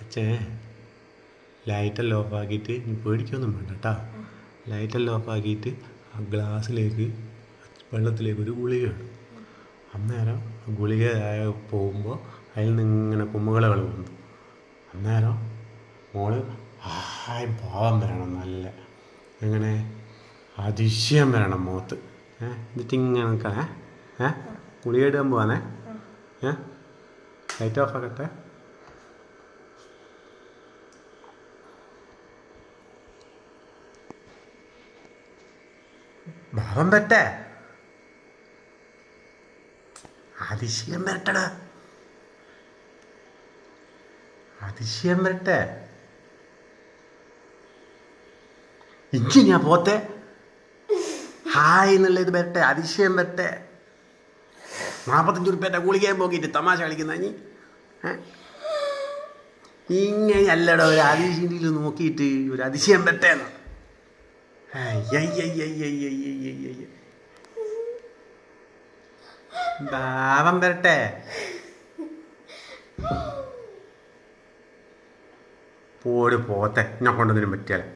അച്ഛേ ലൈറ്റെല്ലാം ഓഫാക്കിയിട്ട് നീ പേടിക്കൊന്നും വേണ്ട കേട്ടോ. ലൈറ്റെല്ലാം ഓഫാക്കിയിട്ട് ആ ഗ്ലാസ്സിലേക്ക് വെള്ളത്തിലേക്ക് ഒരു ഗുളിക ഇടും. അന്നേരം ഗുളിക പോകുമ്പോൾ അതിൽ നിന്ന് ഇങ്ങനെ കുമ്മുകളകൾ വന്നു. അന്നേരം മോള് ഭാവം വരണം, നല്ല എങ്ങനെ അതിശയം വരണം മുഖത്ത്. എന്നിട്ട് ഇങ്ങനെ നിൽക്കണേ. ഗുളിക ഇടാൻ പോവാനേ. Light of ആക്കട്ടെ. ഭാവം പറ്റേ അതിശയം വരട്ടടാ, അതിശയം വരട്ടെ. ഇഞ്ചി ഞാൻ പോത്തെ ഹായ് എന്നുള്ള ഇത് വരട്ടെ, അതിശയം വരട്ടെ. 45 ഉറുപ്പ്യൻ്റെ ഗുളികയും പോക്കിയിട്ട് തമാശ കളിക്കുന്ന നീ ഇങ്ങനെ അല്ലടോ. ഒരു അതിശയിൽ നോക്കിയിട്ട് ഒരു അതിശയം വരട്ടെ. ഭാവം വരട്ടെ. പോട് പോത്തെ എന്നെ കൊണ്ടൊന്നിനും പറ്റിയാലേ.